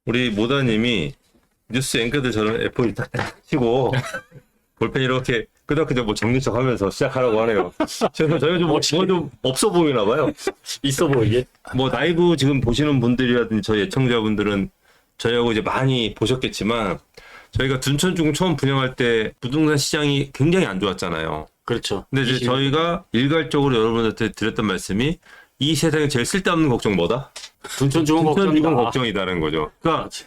우리 모다님이 뉴스 앵커들처럼 F4 딱 치고 볼펜 이렇게 끄덕끄덕 뭐 정리 척 하면서 시작하라고 하네요. 저희가 좀 없어 보이나 봐요. 있어 보이게. 뭐 라이브 지금 보시는 분들이라든지 저희 애청자분들은 저희하고 이제 많이 보셨겠지만 저희가 둔천주공 처음 분양할 때 부동산 시장이 굉장히 안 좋았잖아요. 그렇죠. 근데 이제 저희가 일괄적으로 여러분한테 드렸던 말씀이 이 세상에 제일 쓸데없는 걱정 뭐다? 둔천주공 둔천주공 걱정이다. 걱정이다는 거죠. 그러니까 그렇지.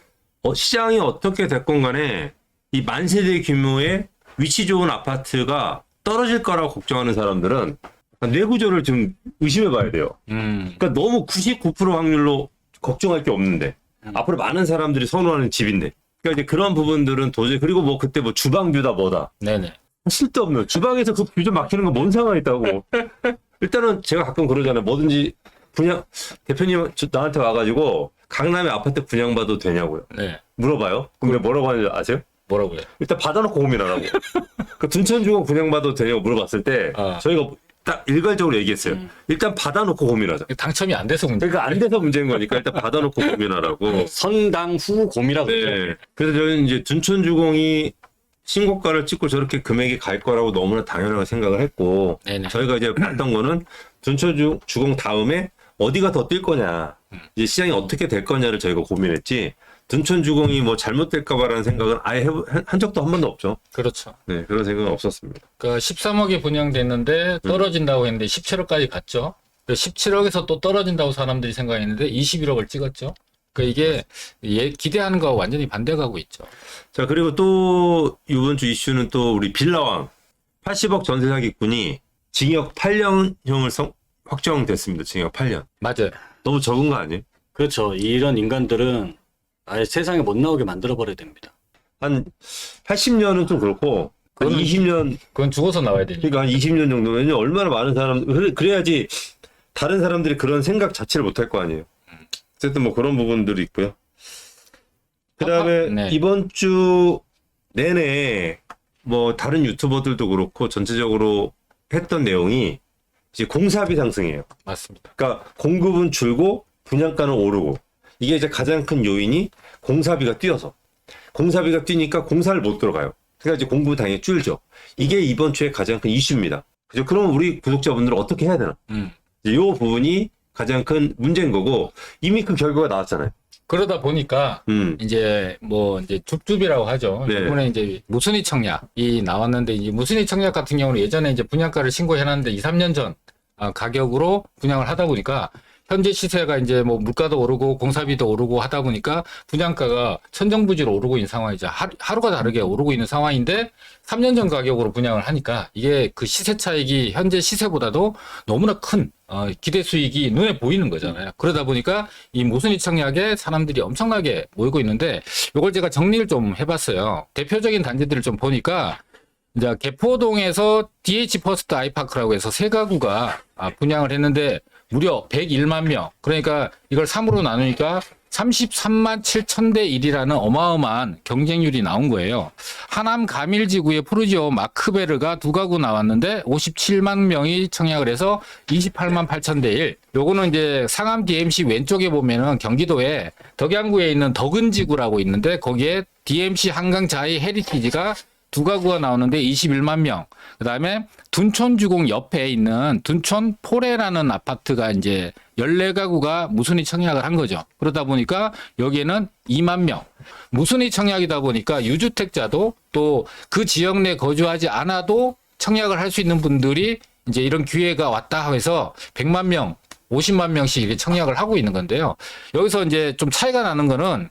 시장이 어떻게 됐건 간에 이 만세대 규모의 위치 좋은 아파트가 떨어질 거라고 걱정하는 사람들은 뇌구조를 좀 의심해 봐야 돼요. 그러니까 너무 99% 확률로 걱정할 게 없는데 앞으로 많은 사람들이 선호하는 집인데 그러니까 이제 그런 부분들은 도저히 그리고 뭐 그때 뭐 주방뷰다 뭐다 네네. 쓸데없는 주방에서 그 뷰 좀 막히는 건 뭔 상관이 있다고. 일단은 제가 가끔 그러잖아요. 뭐든지 분양 대표님 나한테 와가지고 강남에 아파트 분양받아도 되냐고요. 네. 물어봐요. 그럼 내가 뭐라고 하는지 아세요? 뭐라고요? 일단 받아놓고 고민하라고. 그 둔천주공 분양받아도 되냐고 물어봤을 때 저희가 딱 일괄적으로 얘기했어요. 일단 받아놓고 고민하자. 당첨이 안 돼서 문제. 그러니까 안 돼서 문제인 거니까 일단 받아놓고 고민하라고. 선당 후 곰이라고 그러죠. 네. 그래서 저희는 이제 둔천주공이 신고가를 찍고 저렇게 금액이 갈 거라고 너무나 당연하게 생각을 했고 네네. 저희가 이제 봤던 거는 둔천주공 다음에 어디가 더 뛸 거냐 이제 시장이 어떻게 될 거냐를 저희가 고민했지 둔천주공이 뭐 잘못될까봐라는 생각은 아예 한 적도 한 번도 없죠. 그렇죠. 네, 그런 생각은 없었습니다. 그러니까 13억에 분양됐는데 떨어진다고 했는데 17억까지 갔죠. 17억에서 또 떨어진다고 사람들이 생각했는데 21억을 찍었죠. 그러니까 이게 기대하는 거와 완전히 반대가고 있죠. 자, 그리고 또 이번 주 이슈는 또 우리 빌라왕 80억 전세 사기꾼이 징역 8년형을 확정됐습니다. 징역 8년. 맞아요. 너무 적은 거 아니에요? 그렇죠. 이런 인간들은 아예 세상에 못 나오게 만들어버려야 됩니다. 한 80년은 좀 그렇고 한 20년 그건 죽어서 나와야 되니까. 그러니까 한 20년 정도면 얼마나 많은 사람 그래야지 다른 사람들이 그런 생각 자체를 못 할 거 아니에요. 어쨌든 뭐 그런 부분들이 있고요. 그다음에 네. 이번 주 내내 뭐 다른 유튜버들도 그렇고 전체적으로 했던 내용이 이제 공사비 상승이에요. 맞습니다. 그러니까 공급은 줄고 분양가는 오르고 이게 이제 가장 큰 요인이 공사비가 뛰어서 공사비가 뛰니까 공사를 못 들어가요. 그러니까 이제 공급은 당연히 줄죠. 이게 이번 주에 가장 큰 이슈입니다. 그죠? 그럼 우리 구독자분들은 어떻게 해야 되나? 이제 이 부분이 가장 큰 문제인 거고 이미 그 결과가 나왔잖아요. 그러다 보니까 이제 줍줍이라고 하죠. 네. 이번에 이제 무순위 청약이 나왔는데 이제 무순위 청약 같은 경우는 예전에 이제 분양가를 신고해놨는데 2, 3년 전 가격으로 분양을 하다 보니까 현재 시세가 이제 뭐 물가도 오르고 공사비도 오르고 하다 보니까 분양가가 천정부지로 오르고 있는 상황이죠. 하루가 다르게 오르고 있는 상황인데 3년 전 가격으로 분양을 하니까 이게 그 시세 차익이 현재 시세보다도 너무나 큰 기대 수익이 눈에 보이는 거잖아요. 그러다 보니까 이 모순위 청약에 사람들이 엄청나게 모이고 있는데 이걸 제가 정리를 좀 해봤어요. 대표적인 단지들을 좀 보니까 이제 개포동에서 DH 퍼스트 아이파크라고 해서 세 가구가 분양을 했는데 무려 101만 명. 그러니까 이걸 3으로 나누니까 33만 7천 대 1이라는 어마어마한 경쟁률이 나온 거예요. 하남 가밀지구의 푸르지오 마크베르가 두 가구 나왔는데 57만 명이 청약을 해서 28만 8천 대 1. 요거는 이제 상암 DMC 왼쪽에 보면은 경기도에 덕양구에 있는 덕은지구라고 있는데 거기에 DMC 한강 자이 헤리티지가 두 가구가 나오는데 21만 명. 그 다음에 둔천주공 옆에 있는 둔천 포레라는 아파트가 이제 14가구가 무순위 청약을 한 거죠. 그러다 보니까 여기에는 2만 명. 무순위 청약이다 보니까 유주택자도 또 그 지역 내 거주하지 않아도 청약을 할 수 있는 분들이 이제 이런 기회가 왔다 해서 100만 명, 50만 명씩 이렇게 청약을 하고 있는 건데요. 여기서 이제 좀 차이가 나는 거는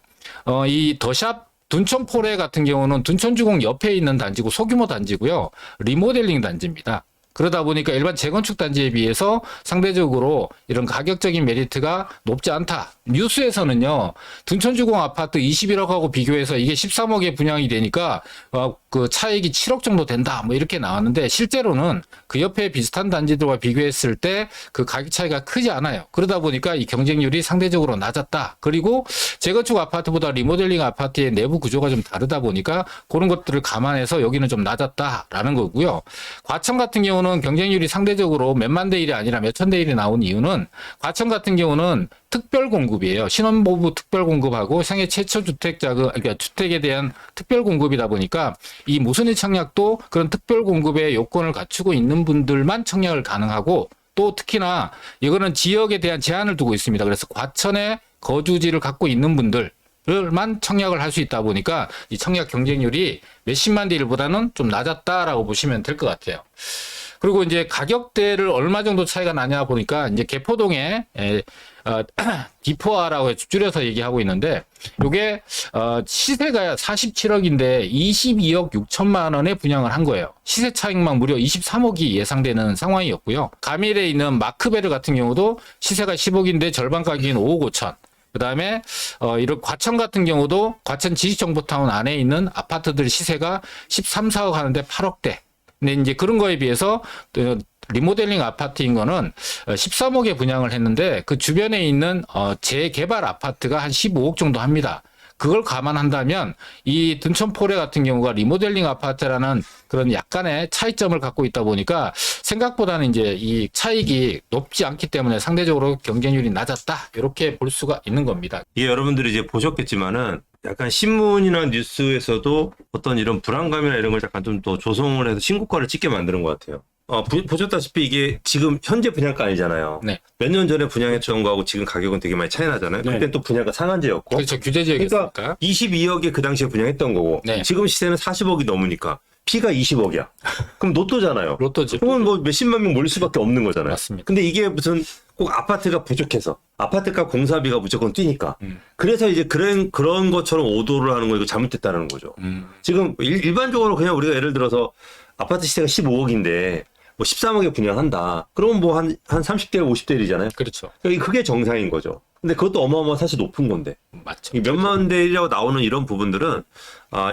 이 더샵 둔천포레 같은 경우는 둔천주공 옆에 있는 단지고 소규모 단지고요. 리모델링 단지입니다. 그러다 보니까 일반 재건축 단지에 비해서 상대적으로 이런 가격적인 메리트가 높지 않다. 뉴스에서는요. 둔천주공 아파트 21억하고 비교해서 이게 13억에 분양이 되니까 그 차익이 7억 정도 된다. 뭐 이렇게 나왔는데 실제로는 그 옆에 비슷한 단지들과 비교했을 때 그 가격 차이가 크지 않아요. 그러다 보니까 이 경쟁률이 상대적으로 낮았다. 그리고 재건축 아파트보다 리모델링 아파트의 내부 구조가 좀 다르다 보니까 그런 것들을 감안해서 여기는 좀 낮았다라는 거고요. 과천 같은 경우는 경우는 경쟁률이 상대적으로 몇만 대 1이 아니라 몇천 대 1이 나온 이유는 과천 같은 경우는 특별 공급이에요. 신혼부부 특별 공급하고 생애 최초 주택자금, 그러니까 주택에 대한 특별 공급이다 보니까 이 무순위 청약도 그런 특별 공급의 요건을 갖추고 있는 분들만 청약을 가능하고 또 특히나 이거는 지역에 대한 제한을 두고 있습니다. 그래서 과천에 거주지를 갖고 있는 분들만 청약을 할 수 있다 보니까 이 청약 경쟁률이 몇십만 대 1보다는 좀 낮았다라고 보시면 될 것 같아요. 그리고 이제 가격대를 얼마 정도 차이가 나냐 보니까 이제 개포동에 디포아라고 줄여서 얘기하고 있는데 요게 시세가 47억인데 22억 6천만 원에 분양을 한 거예요. 시세 차익만 무려 23억이 예상되는 상황이었고요. 가밀에 있는 마크베르 같은 경우도 시세가 10억인데 절반 가격인 5억 5천. 그다음에 이런 과천 같은 경우도 과천 지식정보타운 안에 있는 아파트들 시세가 13, 4억 하는데 8억대. 근데 이제 그런 거에 비해서 리모델링 아파트인 거는 13억에 분양을 했는데 그 주변에 있는 재개발 아파트가 한 15억 정도 합니다. 그걸 감안한다면 이 둔천포레 같은 경우가 리모델링 아파트라는 그런 약간의 차이점을 갖고 있다 보니까 생각보다는 이제 이 차익이 높지 않기 때문에 상대적으로 경쟁률이 낮았다. 이렇게 볼 수가 있는 겁니다. 이게 여러분들이 이제 보셨겠지만은 약간 신문이나 뉴스에서도 어떤 이런 불안감이나 이런 걸 약간 좀 더 조성을 해서 신고가를 찍게 만드는 것 같아요. 보셨다시피 이게 지금 현재 분양가 아니잖아요. 네. 몇 년 전에 분양했던 거하고 지금 가격은 되게 많이 차이 나잖아요. 네. 그때 또 분양가 상한제였고. 그렇죠. 규제지역이었으니까. 그러니까 22억에 그 당시에 분양했던 거고 네. 지금 시세는 40억이 넘으니까 피가 20억이야. 그럼 로또잖아요. 로또지. 그러면 뭐 몇십만 명 몰릴 수밖에 없는 거잖아요. 맞습니다. 근데 이게 무슨 꼭 아파트가 부족해서 아파트값 공사비가 무조건 뛰니까 그래서 이제 그런 것처럼 오도를 하는 거 이거 잘못됐다는 거죠. 지금 일반적으로 그냥 우리가 예를 들어서 아파트 시세가 15억인데 뭐 13억에 분양한다. 그러면 뭐 한 30대 50대 1이잖아요. 그렇죠. 그게 정상인 거죠. 근데 그것도 어마어마 사실 높은 건데. 맞죠. 이 몇만 대 1이라고 나오는 이런 부분들은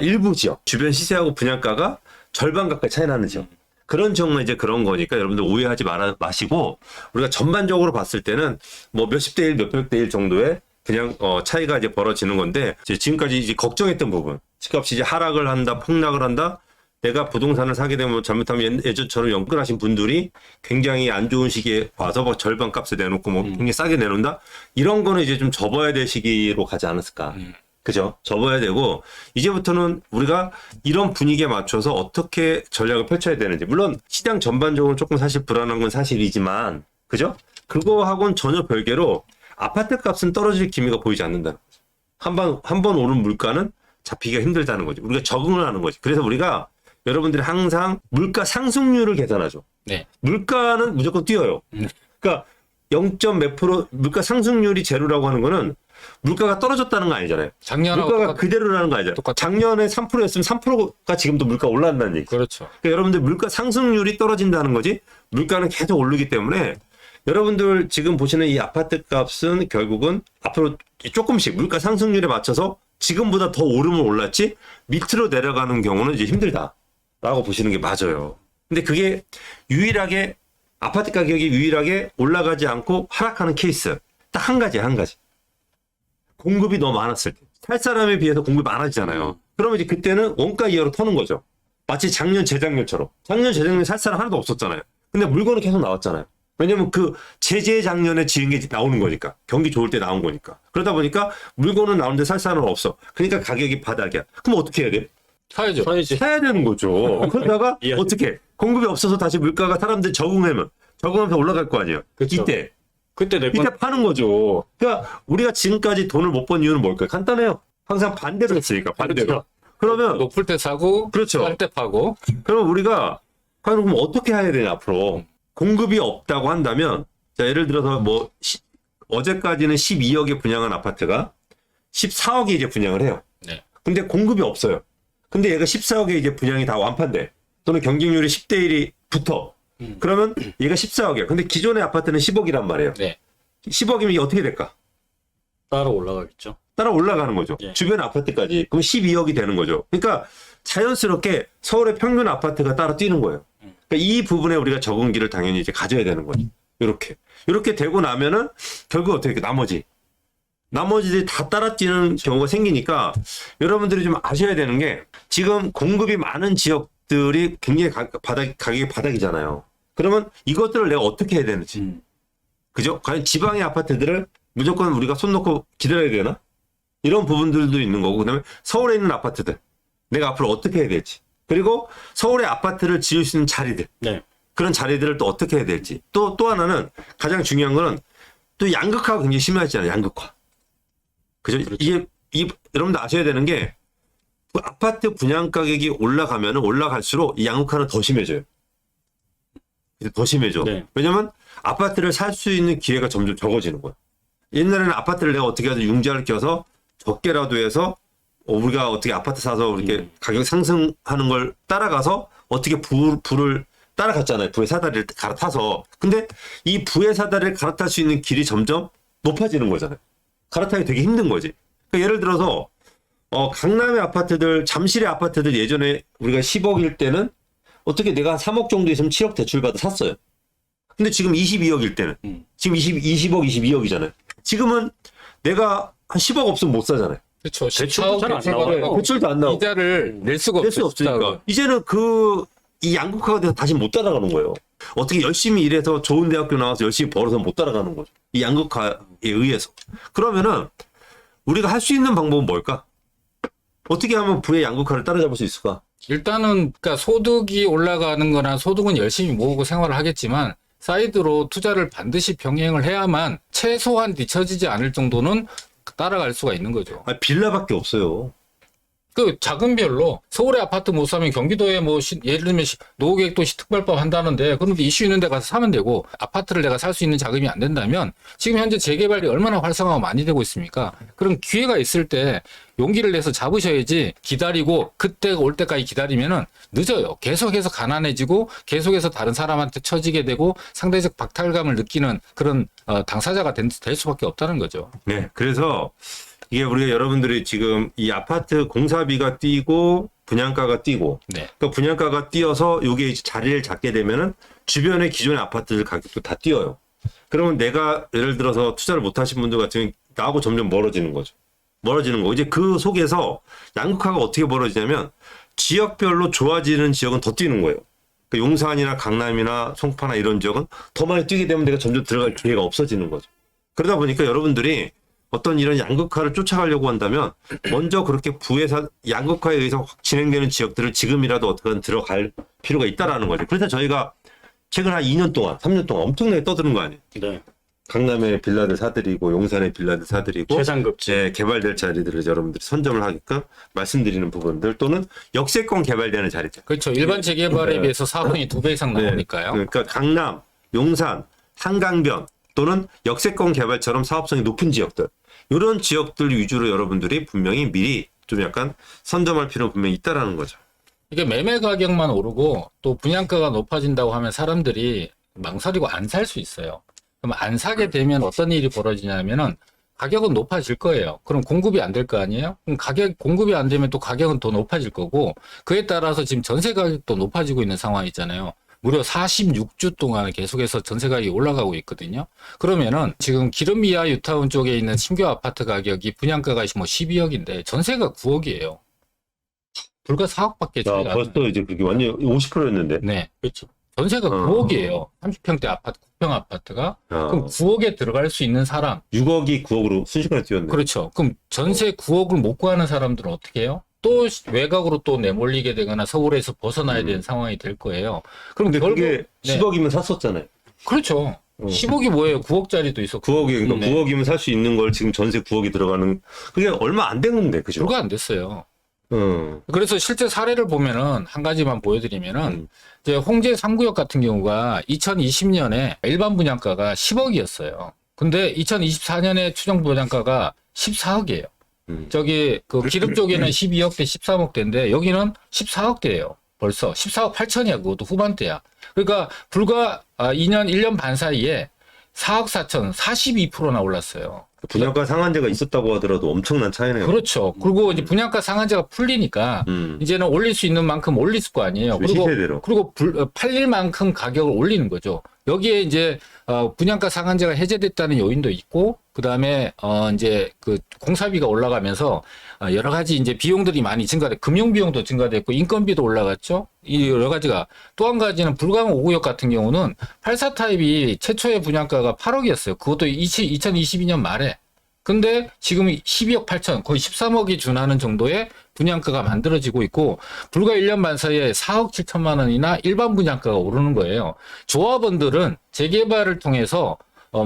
일부 지역 주변 시세하고 분양가가 절반 가까이 차이 나는 지역. 그런 경우는 이제 그런 거니까 여러분들 오해하지 마시고 우리가 전반적으로 봤을 때는 뭐 몇십 대 1, 몇백 대 1 정도의 그냥 차이가 이제 벌어지는 건데 지금까지 이제 걱정했던 부분. 집값이 이제 하락을 한다, 폭락을 한다. 내가 부동산을 사게 되면 잘못하면 예전처럼 연끌하신 분들이 굉장히 안 좋은 시기에 와서 뭐 절반 값에 내놓고 뭐 굉장히 싸게 내놓는다. 이런 거는 이제 좀 접어야 될 시기로 가지 않았을까. 그죠? 접어야 되고 이제부터는 우리가 이런 분위기에 맞춰서 어떻게 전략을 펼쳐야 되는지. 물론 시장 전반적으로 조금 사실 불안한 건 사실이지만 그죠? 그거하고는 전혀 별개로 아파트 값은 떨어질 기미가 보이지 않는다는 거죠. 한 번 오른 물가는 잡히기가 힘들다는 거죠. 우리가 적응을 하는 거지. 그래서 우리가 여러분들이 항상 물가 상승률을 계산하죠. 네. 물가는 무조건 뛰어요. 그러니까 0.몇% 물가 상승률이 제로라고 하는 거는 물가가 떨어졌다는 거 아니잖아요. 작년하고 물가가 그대로라는 거 아니잖아요. 작년에 3%였으면 3%가 지금도 물가 올랐다는 얘기. 그렇죠. 그러니까 여러분들 물가 상승률이 떨어진다는 거지 물가는 계속 오르기 때문에 여러분들 지금 보시는 이 아파트 값은 결국은 앞으로 조금씩 물가 상승률에 맞춰서 지금보다 더 오르면 올랐지 밑으로 내려가는 경우는 이제 힘들다라고 보시는 게 맞아요. 근데 그게 유일하게 아파트 가격이 유일하게 올라가지 않고 하락하는 케이스 딱 한 가지. 공급이 너무 많았을 때. 살 사람에 비해서 공급이 많아지잖아요. 그러면 이제 그때는 원가 이하로 터는 거죠. 마치 작년, 재작년처럼. 작년, 재작년 살 사람 하나도 없었잖아요. 근데 물건은 계속 나왔잖아요. 왜냐면 그 재작년에 지은 게 나오는 거니까. 경기 좋을 때 나온 거니까. 그러다 보니까 물건은 나오는데 살 사람은 없어. 그러니까 가격이 바닥이야. 그럼 어떻게 해야 돼? 사야죠. 사야 되는 거죠. 그러다가 어떻게? 공급이 없어서 다시 물가가 사람들이 적응하면서 올라갈 거 아니에요. 그쵸. 그때 내 이때 파는 거죠. 그러니까 우리가 지금까지 돈을 못 번 이유는 뭘까요? 간단해요. 항상 반대로 했으니까 반대로. 그렇죠. 그러면 높을 때 사고, 그렇죠. 쌀 때 파고. 그럼 우리가 그럼 어떻게 해야 되냐 앞으로 공급이 없다고 한다면 자 예를 들어서 뭐 어제까지는 12억에 분양한 아파트가 14억에 이제 분양을 해요. 네. 근데 공급이 없어요. 근데 얘가 14억에 이제 분양이 다 완판돼. 또는 경쟁률이 10대 1이 붙어. 그러면 얘가 14억이야. 근데 기존의 아파트는 10억이란 말이에요. 네. 10억이면 이게 어떻게 될까? 따라 올라가겠죠. 따라 올라가는 거죠. 예. 주변 아파트까지. 그럼 12억이 되는 거죠. 그러니까 자연스럽게 서울의 평균 아파트가 따라 뛰는 거예요. 그러니까 이 부분에 우리가 적응기를 당연히 이제 가져야 되는 거죠. 이렇게 되고 나면은 결국 어떻게 돼? 나머지들이 다 따라 뛰는 경우가 생기니까 여러분들이 좀 아셔야 되는 게 지금 공급이 많은 지역들이 굉장히 가격이 바닥이잖아요. 그러면 이것들을 내가 어떻게 해야 되는지. 그죠? 과연 지방의 아파트들을 무조건 우리가 손 놓고 기다려야 되나? 이런 부분들도 있는 거고, 그다음에 서울에 있는 아파트들 내가 앞으로 어떻게 해야 될지, 그리고 서울의 아파트를 지을 수 있는 자리들, 네. 그런 자리들을 또 어떻게 해야 될지. 또 하나는 가장 중요한 거는 또 양극화가 굉장히 심해지잖아요. 양극화. 그죠? 이게 여러분들 아셔야 되는 게 아파트 분양 가격이 올라갈수록 이 양극화는 더 심해져요. 더 심해져. 네. 왜냐면 아파트를 살 수 있는 기회가 점점 적어지는 거야. 옛날에는 아파트를 내가 어떻게 하든 융자를 껴서 적게라도 해서 우리가 어떻게 아파트 사서 이렇게 가격 상승하는 걸 따라가서 어떻게 부를 따라갔잖아요. 부의 사다리를 갈아타서. 근데 이 부의 사다리를 갈아탈 수 있는 길이 점점 높아지는 거잖아요. 갈아타기 되게 힘든 거지. 그러니까 예를 들어서 강남의 아파트들, 잠실의 아파트들 예전에 우리가 10억일 때는 어떻게 내가 한 3억 정도 있으면 7억 대출받아 샀어요. 근데 지금 22억일 때는 지금 20억, 22억이잖아요. 지금은 내가 한 10억 없으면 못 사잖아요. 그렇죠. 대출도 잘안 나와요. 대출도 안 나오고 이자를 낼 수가 없으니까 이제는 이 양극화가 돼서 다시 못 따라가는 거예요. 어떻게 열심히 일해서 좋은 대학교 나와서 열심히 벌어서 못 따라가는 거죠. 이 양극화에 의해서. 그러면은 우리가 할 수 있는 방법은 뭘까? 어떻게 하면 부의 양극화를 따라잡을 수 있을까? 일단은 그러니까 소득이 올라가는 거나 소득은 열심히 모으고 생활을 하겠지만 사이드로 투자를 반드시 병행을 해야만 최소한 뒤처지지 않을 정도는 따라갈 수가 있는 거죠. 빌라밖에 없어요. 그 작은 별로 서울에 아파트 못 사면 경기도에 뭐 예를 들면 노후계획도시 특별법 한다는데 그런데 이슈 있는 데 가서 사면 되고 아파트를 내가 살 수 있는 자금이 안 된다면 지금 현재 재개발이 얼마나 활성화가 많이 되고 있습니까? 그럼 기회가 있을 때 용기를 내서 잡으셔야지 기다리고 그때 올 때까지 기다리면은 늦어요. 계속해서 가난해지고 계속해서 다른 사람한테 처지게 되고 상대적 박탈감을 느끼는 그런 당사자가 될 수밖에 없다는 거죠. 네. 그래서 이게 우리가 여러분들이 지금 이 아파트 공사비가 뛰고 분양가가 뛰고 네. 그 분양가가 뛰어서 이게 이제 자리를 잡게 되면은 주변의 기존의 아파트들 가격도 다 뛰어요. 그러면 내가 예를 들어서 투자를 못 하신 분들 같은 경우는 나하고 점점 멀어지는 거죠. 멀어지는 거. 이제 그 속에서 양극화가 어떻게 벌어지냐면 지역별로 좋아지는 지역은 더 뛰는 거예요. 그러니까 용산이나 강남이나 송파나 이런 지역은 더 많이 뛰게 되면 내가 점점 들어갈 기회가 없어지는 거죠. 그러다 보니까 여러분들이 어떤 이런 양극화를 쫓아가려고 한다면 먼저 그렇게 양극화에 의해서 진행되는 지역들을 지금이라도 어떻게든 들어갈 필요가 있다라는 거죠. 그래서 저희가 최근 한 2년 동안, 3년 동안 엄청나게 떠드는 거 아니에요. 네. 강남에 빌라들 사드리고 용산에 빌라들 사드리고 최상급지 개발될 자리들을 여러분들이 선점을 하게끔 말씀드리는 부분들 또는 역세권 개발되는 자리들. 그렇죠. 일반 재개발에 비해서 사업성이 2배 이상 나오니까요. 그러니까 강남, 용산, 한강변 또는 역세권 개발처럼 사업성이 높은 지역들 이런 지역들 위주로 여러분들이 분명히 미리 좀 약간 선점할 필요는 분명히 있다라는 거죠. 이게 매매 가격만 오르고 또 분양가가 높아진다고 하면 사람들이 망설이고 안 살 수 있어요. 그럼 안 사게 되면 어떤 일이 벌어지냐면은 가격은 높아질 거예요. 그럼 공급이 안 될 거 아니에요? 그럼 공급이 안 되면 또 가격은 더 높아질 거고 그에 따라서 지금 전세 가격도 높아지고 있는 상황이잖아요. 무려 46주 동안 계속해서 전세 가격이 올라가고 있거든요. 그러면은 지금 기름이야 유타운 쪽에 있는 신규 아파트 가격이 분양가가 뭐 12억인데 전세가 9억이에요. 불과 4억밖에 되지 않아요. 벌써 이제 그게 완전 50%였는데. 네, 그렇죠. 전세가 9억이에요. 30평대 아파트, 9평 아파트가. 그럼 9억에 들어갈 수 있는 사람. 6억이 9억으로 순식간에 뛰었네. 그렇죠. 그럼 전세 9억을 못 구하는 사람들은 어떻게 해요? 또 외곽으로 또 내몰리게 되거나 서울에서 벗어나야 되는 상황이 될 거예요. 그럼 근데 결국 그게 10억이면 샀었잖아요. 그렇죠. 10억이 뭐예요? 9억짜리도 있었고. 9억이 그러니까 9억이면 살 수 있는 걸 지금 전세 9억이 들어가는 그게 얼마 안 됐는데 그죠? 불과 안 됐어요. 그래서 실제 사례를 보면은 한 가지만 보여드리면은 이제 홍제 3구역 같은 경우가 2020년에 일반 분양가가 10억이었어요. 근데 2024년에 추정 분양가가 14억이에요. 저기 그 기름 쪽에는 12억대, 13억대인데 여기는 14억대예요. 벌써 14억 8천이야. 그것도 후반대야. 그러니까 불과 2년, 1년 반 사이에 4억 4천, 42%나 올랐어요. 분양가 상한제가 있었다고 하더라도 엄청난 차이네요. 그렇죠. 그리고 이제 분양가 상한제가 풀리니까 이제는 올릴 수 있는 만큼 올릴 거 아니에요. 그리고 팔릴 만큼 가격을 올리는 거죠. 여기에 이제 분양가 상한제가 해제됐다는 요인도 있고 그다음에 이제 그 공사비가 올라가면서 여러 가지 이제 비용들이 많이 증가돼, 금융 비용도 증가됐고 인건비도 올라갔죠. 이 여러 가지가. 또 한 가지는 불광 5구역 같은 경우는 84 타입이 최초의 분양가가 8억이었어요. 그것도 2022년 말에. 근데 지금 12억 8천, 거의 13억이 준하는 정도의 분양가가 만들어지고 있고, 불과 1년 반 사이에 4억 7천만 원이나 일반 분양가가 오르는 거예요. 조합원들은 재개발을 통해서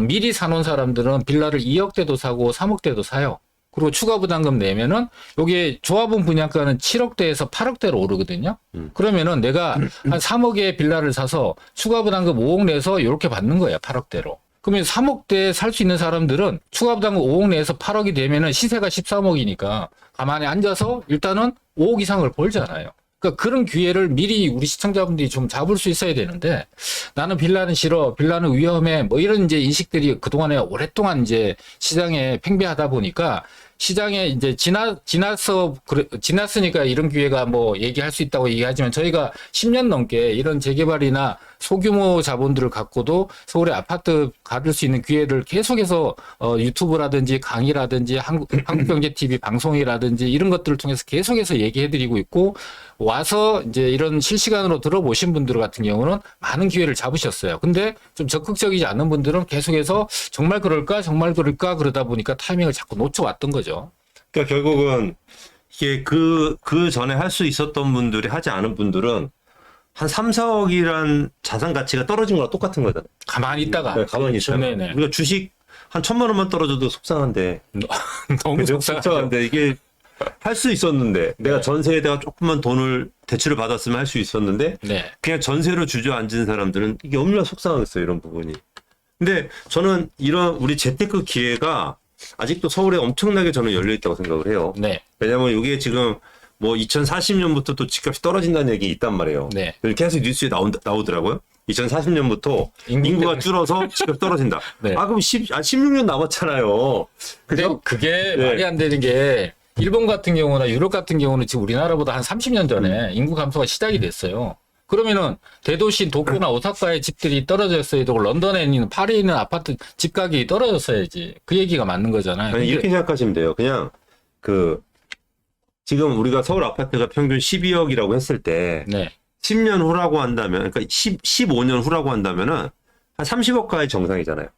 미리 사놓은 사람들은 빌라를 2억대도 사고 3억대도 사요. 그리고 추가 부담금 내면은 요게 조합원 분양가는 7억대에서 8억대로 오르거든요. 그러면은 내가 한 3억의 빌라를 사서 추가 부담금 5억 내서 이렇게 받는 거예요. 8억대로. 그러면 3억대 살 수 있는 사람들은 추가 부담금 5억 내에서 8억이 되면은 시세가 13억이니까 가만히 앉아서 일단은 5억 이상을 벌잖아요. 그러니까 그런 기회를 미리 우리 시청자분들이 좀 잡을 수 있어야 되는데, 나는 빌라는 싫어, 빌라는 위험해, 뭐 이런 이제 인식들이 그동안에 오랫동안 이제 시장에 팽배하다 보니까 시장에 이제 지났으니까 이런 기회가 뭐 얘기할 수 있다고 얘기하지만, 저희가 10년 넘게 이런 재개발이나 소규모 자본들을 갖고도 서울에 아파트 가질 수 있는 기회를 계속해서 유튜브라든지 강의라든지 한국경제TV 방송이라든지 이런 것들을 통해서 계속해서 얘기해드리고 있고, 와서 이제 이런 실시간으로 들어보신 분들 같은 경우는 많은 기회를 잡으셨어요. 근데 좀 적극적이지 않은 분들은 계속해서 정말 그럴까 그러다 보니까 타이밍을 자꾸 놓쳐왔던 거죠. 그러니까 결국은 이게 그 전에 할 수 있었던 분들이 하지 않은 분들은 한 3, 4억이란 자산 가치가 떨어진 거랑 똑같은 거잖아요. 가만히 있다가. 네, 가만히 있다가. 네네. 우리가 주식 한 1,000만 원만 떨어져도 속상한데. 너무 그죠? 속상하죠. 속상한데 이게 할 수 있었는데, 내가 네. 전세에다가 조금만 돈을 대출을 받았으면 할 수 있었는데, 네. 그냥 전세로 주저앉은 사람들은 이게 얼마나 속상하겠어요, 이런 부분이. 근데 저는 이런 우리 재테크 기회가 아직도 서울에 엄청나게 저는 열려 있다고 생각을 해요. 네. 왜냐면 이게 지금 뭐 2040년부터 또 집값이 떨어진다는 얘기 있단 말이에요. 네. 계속 뉴스에 나오더라고요. 2040년부터 인구가 줄어서 집값 떨어진다. 네. 아, 그럼 16년 남았잖아요. 근데 그죠? 그게 네. 말이 안 되는 게, 일본 같은 경우나 유럽 같은 경우는 지금 우리나라보다 한 30년 전에 인구 감소가 시작이 됐어요. 그러면은 대도시 도쿄나 오사카의 집들이 떨어졌어야 되고, 런던에 있는 파리에 있는 아파트 집 가격이 떨어졌어야지. 그 얘기가 맞는 거잖아요. 아니, 근데 이렇게 생각하시면 돼요. 그냥 지금 우리가 서울 아파트가 평균 12억이라고 했을 때 네. 10년 후라고 한다면, 그러니까 15년 후라고 한다면은 한 30억가의 정상이잖아요.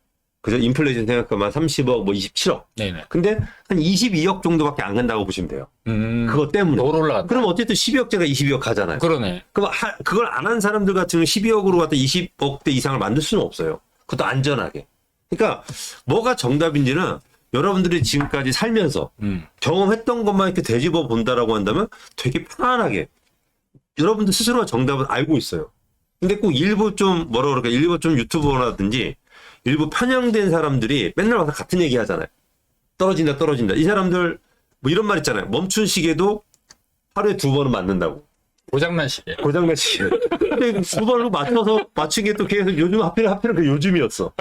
그죠? 인플레이션 생각하면 30억, 뭐 27억. 네네. 근데 한 22억 정도밖에 안 간다고 보시면 돼요. 그것 때문에. 더 올라간다. 그럼 어쨌든 12억짜리가 22억 가잖아요. 그러네. 그럼 그걸 안 한 사람들 같은 경우는 12억으로 갖다 20억대 이상을 만들 수는 없어요. 그것도 안전하게. 그러니까 뭐가 정답인지는 여러분들이 지금까지 살면서 경험했던 것만 이렇게 되짚어 본다라고 한다면 되게 편안하게 여러분들 스스로가 정답을 알고 있어요. 근데 꼭 일부 좀 뭐라 그럴까, 일부 좀 유튜버라든지 일부 편향된 사람들이 맨날 와서 같은 얘기 하잖아요. 떨어진다. 이 사람들 뭐 이런 말 있잖아요. 멈춘 시계도 하루에 2번은 맞는다고. 고장난 시계. 고장난 시계. 근데 2번으로 맞춰서 맞춘 게 또 계속 요즘 하필 그 요즘이었어.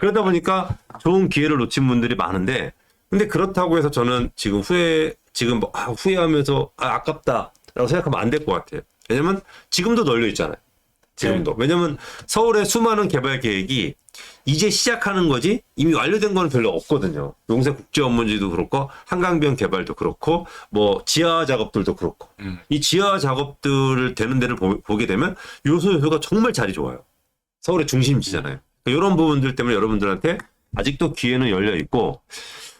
그러다 보니까 좋은 기회를 놓친 분들이 많은데, 근데 그렇다고 해서 저는 지금 후회하면서 아깝다라고 생각하면 안 될 것 같아요. 왜냐면 지금도 널려 있잖아요. 지금도. 왜냐면 서울의 수많은 개발 계획이 이제 시작하는 거지 이미 완료된 거는 별로 없거든요. 용산 국제업문지도 그렇고 한강변 개발도 그렇고 뭐 지하 작업들도 그렇고 이 지하 작업들을 되는 데를 보게 되면 요소가 정말 자리 좋아요. 서울의 중심지잖아요. 그러니까 이런 부분들 때문에 여러분들한테 아직도 기회는 열려 있고,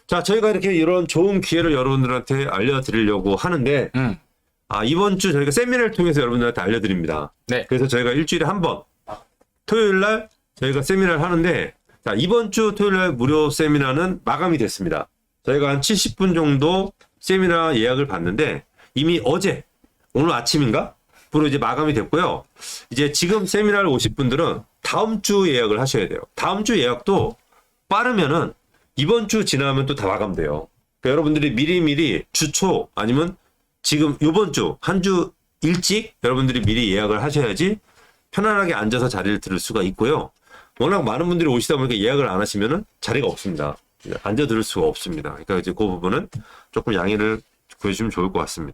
자, 저희가 이렇게 이런 좋은 기회를 여러분들한테 알려드리려고 하는데, 이번 주 저희가 세미나를 통해서 여러분들한테 알려드립니다. 네. 그래서 저희가 일주일에 한 번, 토요일 날 저희가 세미나를 하는데, 자, 이번 주 토요일 날 무료 세미나는 마감이 됐습니다. 저희가 한 70분 정도 세미나 예약을 받는데, 이미 어제, 오늘 아침인가? 부로 이제 마감이 됐고요. 이제 지금 세미나를 오실 분들은 다음 주 예약을 하셔야 돼요. 다음 주 예약도 빠르면은 이번 주 지나면 또 다 마감돼요. 그러니까 여러분들이 미리미리 주초 아니면 지금 이번 주 한 주 일찍 여러분들이 미리 예약을 하셔야지 편안하게 앉아서 자리를 들을 수가 있고요. 워낙 많은 분들이 오시다 보니까 예약을 안 하시면은 자리가 없습니다. 앉아 들을 수가 없습니다. 그러니까 이제 그 부분은 조금 양해를 구해주시면 좋을 것 같습니다.